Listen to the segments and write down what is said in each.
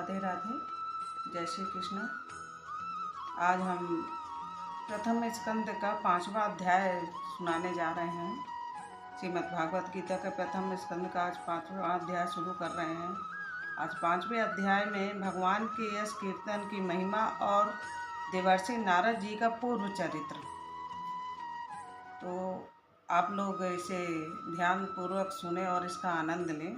राधे राधे। जय श्री कृष्ण। आज हम प्रथम स्कंद का 5वां अध्याय सुनाने जा रहे हैं। श्रीमद् भागवत गीता के प्रथम स्कंद का आज 5वां अध्याय शुरू कर रहे हैं। आज 5वें अध्याय में भगवान के यश कीर्तन की महिमा और देवर्षि नारद जी का पूर्व चरित्र। तो आप लोग इसे ध्यान पूर्वक सुने और इसका आनंद लें।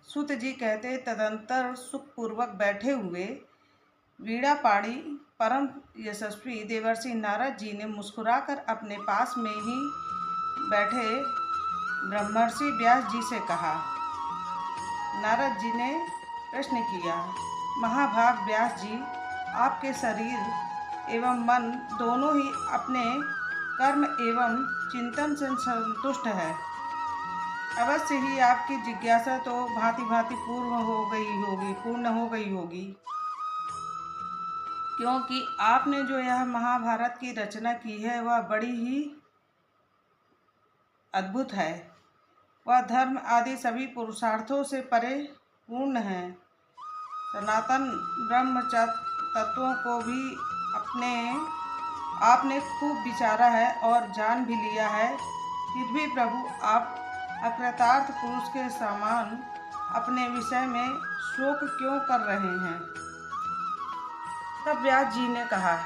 सूत जी कहते, तदंतर सुखपूर्वक बैठे हुए वीणापाणी परम यशस्वी देवर्षि नारद जी ने मुस्कुराकर अपने पास में ही बैठे ब्रह्मर्षि व्यास जी से कहा। नारद जी ने प्रश्न किया, महाभाग व्यास जी, आपके शरीर एवं मन दोनों ही अपने कर्म एवं चिंतन से संतुष्ट है। अवश्य ही आपकी जिज्ञासा तो भांति भांति पूर्ण हो गई होगी, क्योंकि आपने जो यह महाभारत की रचना की है वह बड़ी ही अद्भुत है। वह धर्म आदि सभी पुरुषार्थों से परे पूर्ण है। सनातन ब्रह्म तत्वों को भी आपने खूब विचारा है और जान भी लिया है। फिर भी प्रभु आप अकृतार्थ पुरुष के समान अपने विषय में शोक क्यों कर रहे हैं? तब व्यास जी ने कहा,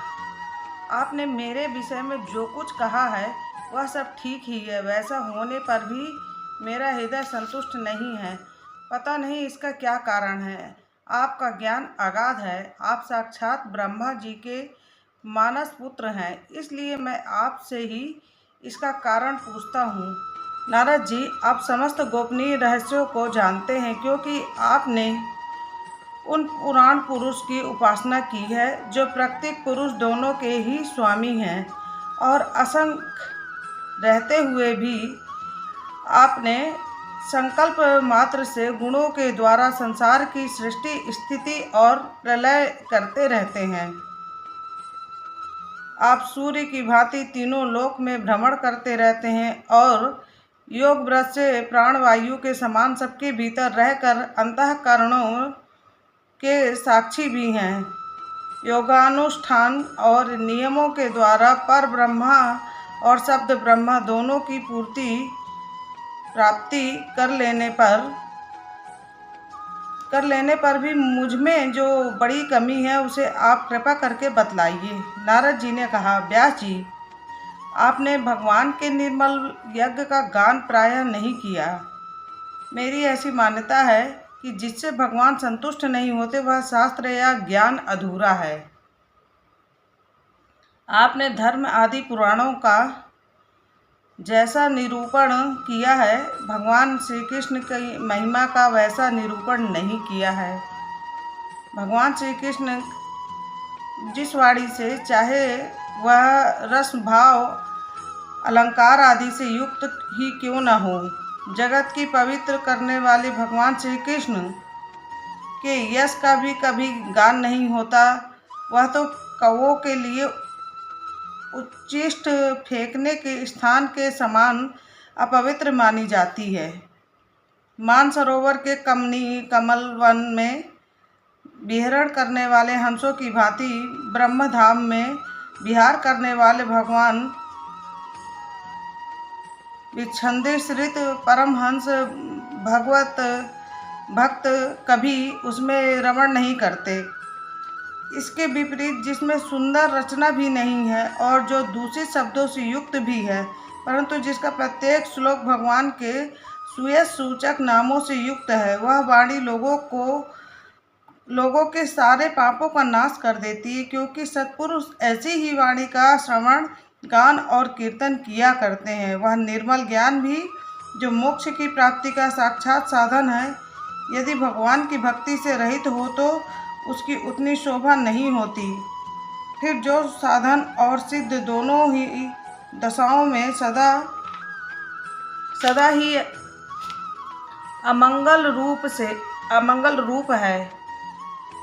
आपने मेरे विषय में जो कुछ कहा है वह सब ठीक ही है। वैसा होने पर भी मेरा हृदय संतुष्ट नहीं है। पता नहीं इसका क्या कारण है। आपका ज्ञान अगाध है। आप साक्षात ब्रह्मा जी के मानस पुत्र हैं, इसलिए मैं आपसे ही इसका कारण पूछता हूँ। नारद जी, आप समस्त गोपनीय रहस्यों को जानते हैं, क्योंकि आपने उन पुराण पुरुष की उपासना की है जो प्रत्येक पुरुष दोनों के ही स्वामी हैं, और असंख्य रहते हुए भी आपने संकल्प मात्र से गुणों के द्वारा संसार की सृष्टि, स्थिति और प्रलय करते रहते हैं। आप सूर्य की भांति तीनों लोक में भ्रमण करते रहते हैं और योग व्रत से प्राणवायु के समान सबके भीतर रहकर अंतःकरणों के साक्षी भी हैं। योगानुष्ठान और नियमों के द्वारा पर ब्रह्मा और शब्द ब्रह्मा दोनों की प्राप्ति कर लेने पर भी मुझ में जो बड़ी कमी है उसे आप कृपा करके बतलाइए। नारद जी ने कहा, व्यास जी, आपने भगवान के निर्मल यज्ञ का गान प्रायः नहीं किया। मेरी ऐसी मान्यता है कि जिससे भगवान संतुष्ट नहीं होते वह शास्त्र या ज्ञान अधूरा है। आपने धर्म आदि पुराणों का जैसा निरूपण किया है, भगवान श्री कृष्ण की महिमा का वैसा निरूपण नहीं किया है। भगवान श्री कृष्ण जिस वाणी से चाहे वह रस भाव अलंकार आदि से युक्त ही क्यों न हो, जगत की पवित्र करने वाले भगवान श्री कृष्ण के यश का भी कभी गान नहीं होता। वह तो कौओं के लिए उच्छिष्ट फेंकने के स्थान के समान अपवित्र मानी जाती है। मानसरोवर के कमल वन में विहरण करने वाले हंसों की भांति ब्रह्मधाम में विहार करने वाले भगवान विच्छंदित परमहंस भक्त कभी उसमें रमण नहीं करते। इसके विपरीत जिसमें सुंदर रचना भी नहीं है और जो दूषित शब्दों से युक्त भी है, परंतु जिसका प्रत्येक श्लोक भगवान के सुयश सूचक नामों से युक्त है, वह वाणी लोगों के सारे पापों का नाश कर देती है, क्योंकि सत्पुरुष ऐसी ही वाणी का श्रवण, गान और कीर्तन किया करते हैं। वह निर्मल ज्ञान भी जो मोक्ष की प्राप्ति का साक्षात साधन है, यदि भगवान की भक्ति से रहित हो तो उसकी उतनी शोभा नहीं होती। फिर जो साधन और सिद्ध दोनों ही दशाओं में सदा ही अमंगल रूप है,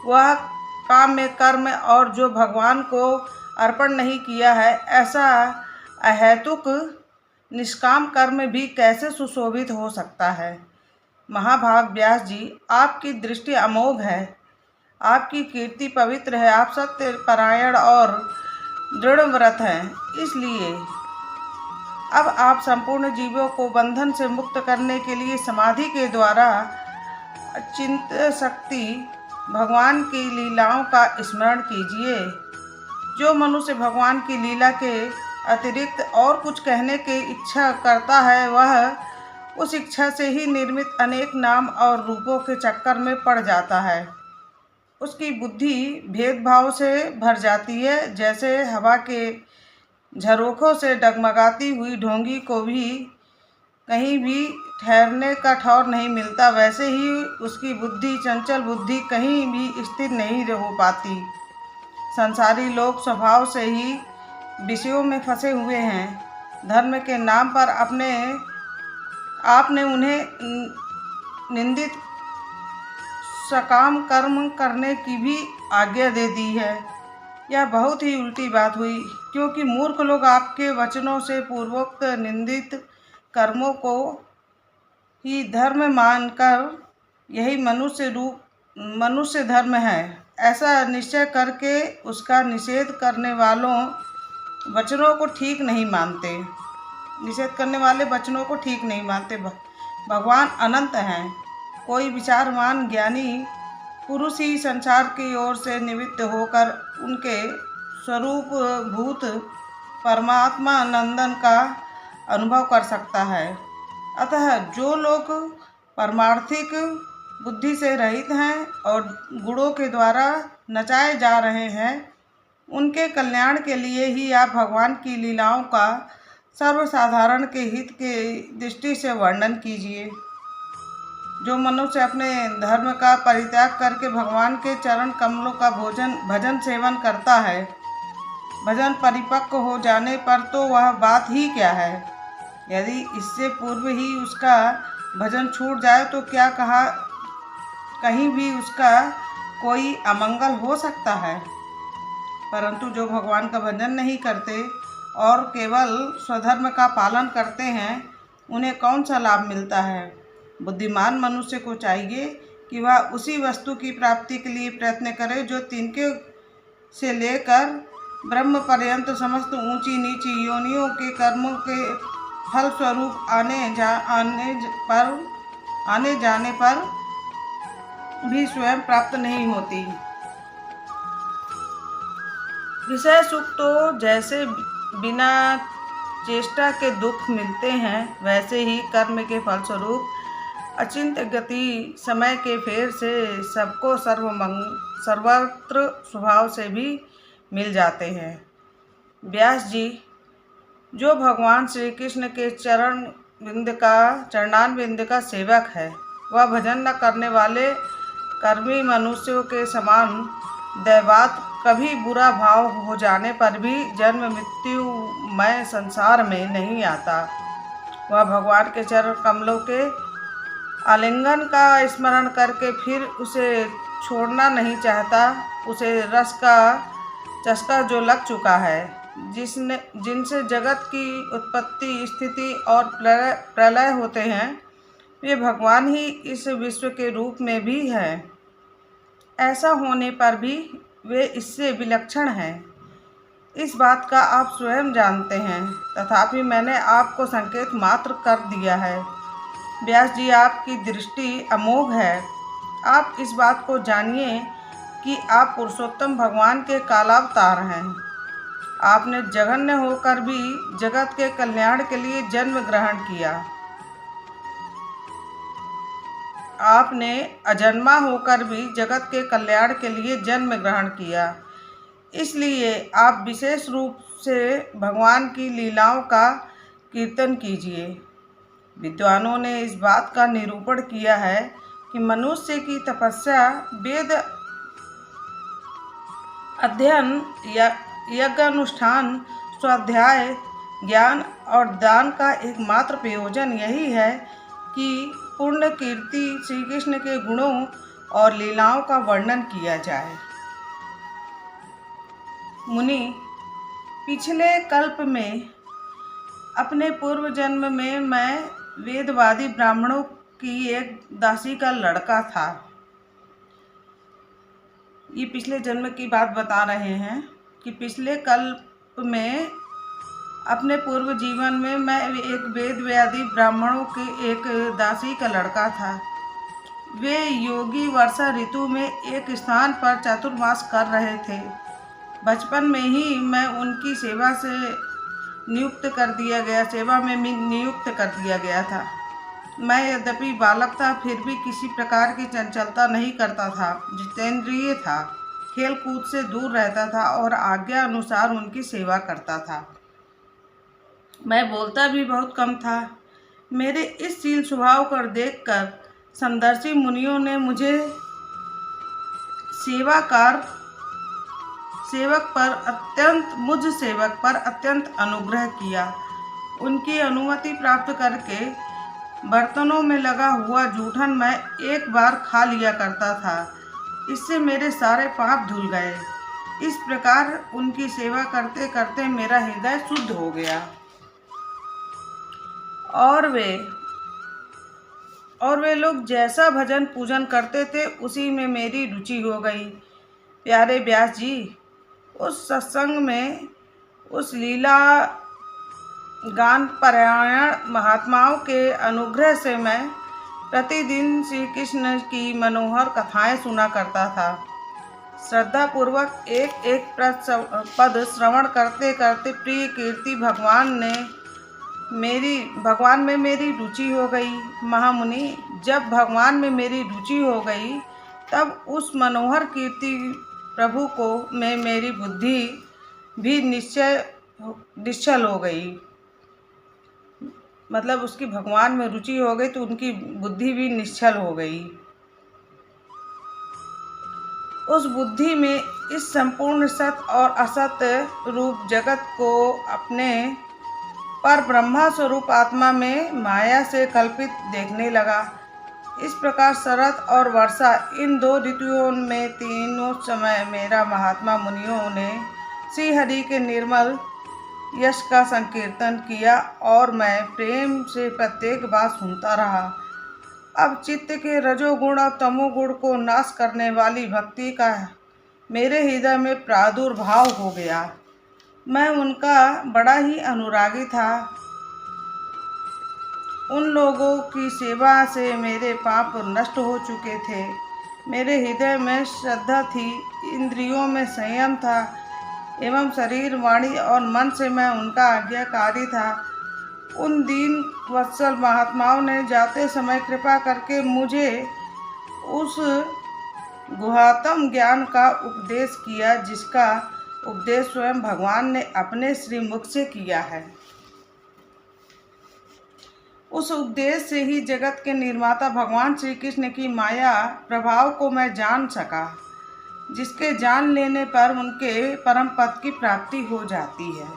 वह काम्य कर्म और जो भगवान को अर्पण नहीं किया है, ऐसा अहेतुक निष्काम कर्म भी कैसे सुशोभित हो सकता है? महाभाग व्यास जी, आपकी दृष्टि अमोघ है। आपकी कीर्ति पवित्र है। आप सत्य परायण और दृढ़ व्रत हैं। इसलिए अब आप संपूर्ण जीवों को बंधन से मुक्त करने के लिए समाधि के द्वारा चिंत शक्ति भगवान की लीलाओं का स्मरण कीजिए। जो मनुष्य भगवान की लीला के अतिरिक्त और कुछ कहने की इच्छा करता है, वह उस इच्छा से ही निर्मित अनेक नाम और रूपों के चक्कर में पड़ जाता है। उसकी बुद्धि भेदभाव से भर जाती है। जैसे हवा के झरोखों से डगमगाती हुई ढोंगी को भी कहीं भी ठहरने का ठौर नहीं मिलता, वैसे ही उसकी बुद्धि, चंचल बुद्धि, कहीं भी स्थिर नहीं हो पाती। संसारी लोग स्वभाव से ही विषयों में फंसे हुए हैं। धर्म के नाम पर आपने उन्हें निंदित सकाम कर्म करने की भी आज्ञा दे दी है। यह बहुत ही उल्टी बात हुई, क्योंकि मूर्ख लोग आपके वचनों से पूर्वोक्त निंदित कर्मों को ही धर्म मानकर यही मनुष्य धर्म है ऐसा निश्चय करके उसका निषेध करने वाले वचनों को ठीक नहीं मानते। भगवान अनंत हैं। कोई विचारवान ज्ञानी पुरुष ही संसार की ओर से निवृत्त होकर उनके स्वरूप भूत परमात्मा नंदन का अनुभव कर सकता है। अतः जो लोग परमार्थिक बुद्धि से रहित हैं और गुणों के द्वारा नचाए जा रहे हैं, उनके कल्याण के लिए ही आप भगवान की लीलाओं का सर्वसाधारण के हित के दृष्टि से वर्णन कीजिए। जो मनुष्य अपने धर्म का परित्याग करके भगवान के चरण कमलों का भजन सेवन करता है, भजन परिपक्व हो जाने पर तो वह बात ही क्या है। यदि इससे पूर्व ही उसका भजन छूट जाए तो क्या कहीं भी उसका कोई अमंगल हो सकता है। परंतु जो भगवान का भजन नहीं करते और केवल स्वधर्म का पालन करते हैं, उन्हें कौन सा लाभ मिलता है। बुद्धिमान मनुष्य को चाहिए कि वह उसी वस्तु की प्राप्ति के लिए प्रयत्न करे जो तिनके से लेकर ब्रह्म पर्यंत समस्त ऊंची नीची योनियों के कर्मों के फल स्वरूप आने जाने पर भी स्वयं प्राप्त नहीं होती। विषय सुख तो जैसे बिना चेष्टा के दुख मिलते हैं, वैसे ही कर्म के फलस्वरूप अचिंत्य गति समय के फेर से सबको सर्वत्र स्वभाव से भी मिल जाते हैं। व्यास जी, जो भगवान श्री कृष्ण के चरणारविंद का सेवक है, वह भजन न करने वाले कर्मी मनुष्यों के समान दैवात कभी बुरा भाव हो जाने पर भी जन्म मृत्युमय संसार में नहीं आता। वह भगवान के चरण कमलों के आलिंगन का स्मरण करके फिर उसे छोड़ना नहीं चाहता। उसे रस का चस्का जो लग चुका है, जिनसे जगत की उत्पत्ति, स्थिति और प्रलय होते हैं, वे भगवान ही इस विश्व के रूप में भी हैं। ऐसा होने पर भी वे इससे विलक्षण हैं। इस बात का आप स्वयं जानते हैं, तथापि मैंने आपको संकेत मात्र कर दिया है। व्यास जी, आपकी दृष्टि अमोघ है। आप इस बात को जानिए कि आप पुरुषोत्तम भगवान के कालावतार हैं। आपने जघन्य होकर भी जगत के कल्याण के लिए जन्म ग्रहण किया। आपने अजन्मा होकर भी जगत के कल्याण के लिए जन्म ग्रहण किया। इसलिए आप विशेष रूप से भगवान की लीलाओं का कीर्तन कीजिए। विद्वानों ने इस बात का निरूपण किया है कि मनुष्य की तपस्या, वेद अध्ययन, यज्ञ अनुष्ठान, स्वाध्याय, ज्ञान और दान का एकमात्र प्रयोजन यही है कि पूर्ण कीर्ति श्री कृष्ण के गुणों और लीलाओं का वर्णन किया जाए। मुनि, पिछले कल्प में अपने पूर्व जन्म में मैं वेदवादी ब्राह्मणों की एक दासी का लड़का था। ये पिछले जन्म की बात बता रहे हैं कि पिछले कल्प में अपने पूर्व जीवन में मैं एक वेद व्याधि ब्राह्मणों के एक दासी का लड़का था। वे योगी वर्षा ऋतु में एक स्थान पर चातुर्मास कर रहे थे। बचपन में ही मैं उनकी सेवा में नियुक्त कर दिया गया था। मैं यद्यपि बालक था, फिर भी किसी प्रकार की चंचलता नहीं करता था, जितेंद्रिय था, खेल कूद से दूर रहता था और आज्ञा अनुसार उनकी सेवा करता था। मैं बोलता भी बहुत कम था। मेरे इस शील स्वभाव को देखकर समदर्शी मुनियों ने मुझे मुझ सेवक पर अत्यंत अनुग्रह किया। उनकी अनुमति प्राप्त करके बर्तनों में लगा हुआ जूठन मैं एक बार खा लिया करता था। इससे मेरे सारे पाप धुल गए। इस प्रकार उनकी सेवा करते करते मेरा हृदय शुद्ध हो गया और वे लोग जैसा भजन पूजन करते थे उसी में मेरी रुचि हो गई। प्यारे व्यास जी, उस सत्संग में उस लीला गान परायण महात्माओं के अनुग्रह से मैं प्रतिदिन श्री कृष्ण की मनोहर कथाएं सुना करता था। श्रद्धापूर्वक एक एक पद श्रवण करते करते प्रिय कीर्ति भगवान में मेरी रुचि हो गई। महामुनि, जब भगवान में मेरी रुचि हो गई तब उस मनोहर कीर्ति प्रभु को में मेरी बुद्धि भी निश्चल हो गई। मतलब उसकी भगवान में रुचि हो गई तो उनकी बुद्धि भी निश्चल हो गई। उस बुद्धि में इस संपूर्ण सत और असत रूप जगत को अपने पर ब्रह्मा स्वरूप आत्मा में माया से कल्पित देखने लगा। इस प्रकार शरत और वर्षा, इन दो ऋतुओं में तीनों समय मेरा महात्मा मुनियों ने श्री हरि के निर्मल यश का संकीर्तन किया और मैं प्रेम से प्रत्येक बात सुनता रहा। अब चित्त के रजोगुण और तमोगुण को नाश करने वाली भक्ति का मेरे हृदय में प्रादुर्भाव हो गया। मैं उनका बड़ा ही अनुरागी था। उन लोगों की सेवा से मेरे पाप नष्ट हो चुके थे। मेरे हृदय में श्रद्धा थी, इंद्रियों में संयम था एवं शरीर, वाणी और मन से मैं उनका आज्ञाकारी था। उन दीन वत्सल महात्माओं ने जाते समय कृपा करके मुझे उस गुहातम ज्ञान का उपदेश किया, जिसका उपदेश स्वयं भगवान ने अपने श्रीमुख से किया है। उस उपदेश से ही जगत के निर्माता भगवान श्री कृष्ण की माया प्रभाव को मैं जान सका, जिसके जान लेने पर उनके परम पद की प्राप्ति हो जाती है।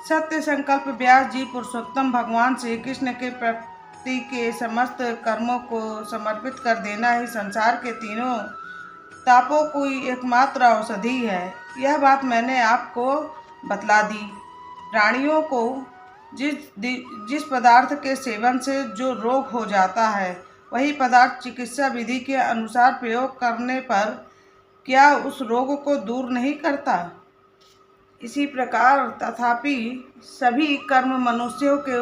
सत्य संकल्प व्यास जी पुरुषोत्तम भगवान श्री कृष्ण के प्रति के समस्त कर्मों को समर्पित कर देना ही संसार के तीनों तापों की एकमात्र औषधि है। यह बात मैंने आपको बतला दी। प्राणियों को जिस पदार्थ के सेवन से जो रोग हो जाता है, वही पदार्थ चिकित्सा विधि के अनुसार प्रयोग करने पर क्या उस रोग को दूर नहीं करता? इसी प्रकार तथापि सभी कर्म मनुष्यों के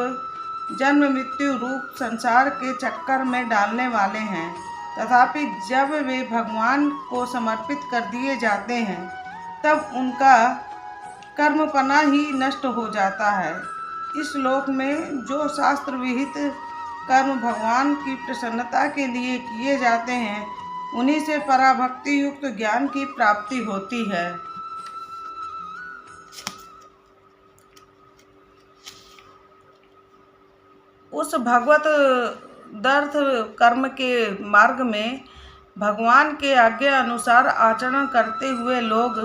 जन्म मृत्यु रूप संसार के चक्कर में डालने वाले हैं। तथापि जब वे भगवान को समर्पित कर दिए जाते हैं, तब उनका कर्मपना ही नष्ट हो जाता है। इस लोक में जो शास्त्र विहित कर्म भगवान की प्रसन्नता के लिए किए जाते हैं, उन्हीं से पराभक्ति युक्त ज्ञान की प्राप्ति होती है। उस भगवत दर्थ कर्म के मार्ग में भगवान के आज्ञा अनुसार आचरण करते हुए लोग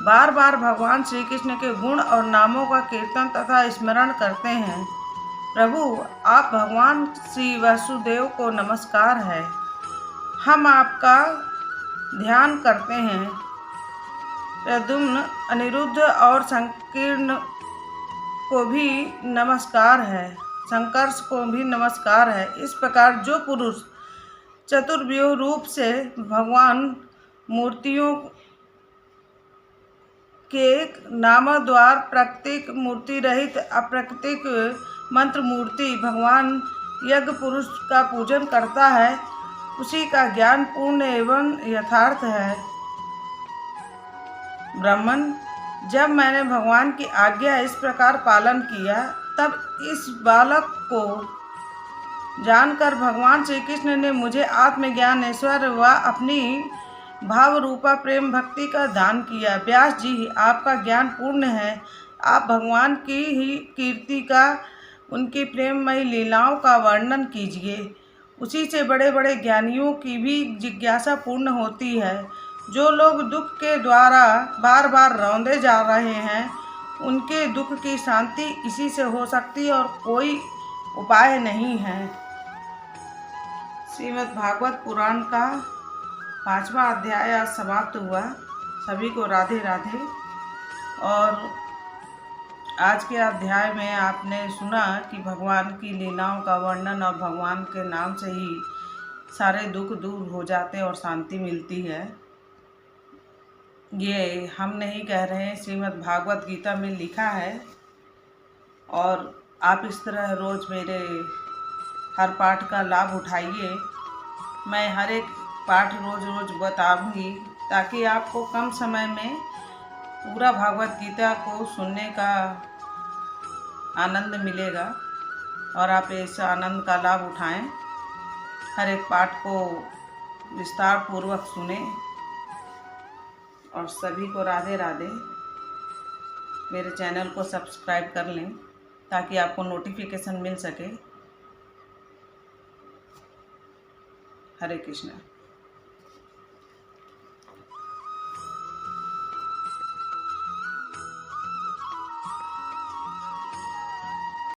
बार बार भगवान श्री कृष्ण के गुण और नामों का कीर्तन तथा स्मरण करते हैं। प्रभु, आप भगवान श्री वासुदेव को नमस्कार है। हम आपका ध्यान करते हैं। प्रद्युम्न, अनिरुद्ध और संकीर्ण को भी नमस्कार है। संकर्ष को भी नमस्कार है। इस प्रकार जो पुरुष चतुर्व्यूह रूप से भगवान मूर्तियों के नामद्वार प्राकृतिक मूर्ति रहित अप्राकृतिक मंत्र मूर्ति भगवान यज्ञ पुरुष का पूजन करता है, उसी का ज्ञान पूर्ण एवं यथार्थ है। ब्राह्मण, जब मैंने भगवान की आज्ञा इस प्रकार पालन किया, तब इस बालक को जानकर भगवान श्री कृष्ण ने मुझे आत्मज्ञान, ऐश्वर्य व अपनी भाव रूपा प्रेम भक्ति का दान किया। व्यास जी, आपका ज्ञान पूर्ण है। आप भगवान की ही कीर्ति का, उनकी प्रेममयी लीलाओं का वर्णन कीजिए। उसी से बड़े बड़े ज्ञानियों की भी जिज्ञासा पूर्ण होती है। जो लोग दुख के द्वारा बार बार रौंदे जा रहे हैं, उनके दुख की शांति इसी से हो सकती है और कोई उपाय नहीं है। श्रीमद् भागवत पुराण का 5वां अध्याय आज समाप्त हुआ। सभी को राधे राधे। और आज के अध्याय में आपने सुना कि भगवान की लीलाओं का वर्णन और भगवान के नाम से ही सारे दुख दूर हो जाते और शांति मिलती है। ये हम नहीं कह रहे हैं, श्रीमद् भागवत गीता में लिखा है। और आप इस तरह रोज़ मेरे हर पाठ का लाभ उठाइए। मैं हर एक पाठ रोज़ रोज़ बताऊंगी, ताकि आपको कम समय में पूरा भागवत गीता को सुनने का आनंद मिलेगा और आप इस आनंद का लाभ उठाएं। हर एक पाठ को विस्तार पूर्वक सुने। और सभी को राधे राधे। मेरे चैनल को सब्सक्राइब कर लें ताकि आपको नोटिफिकेशन मिल सके। हरे कृष्णा।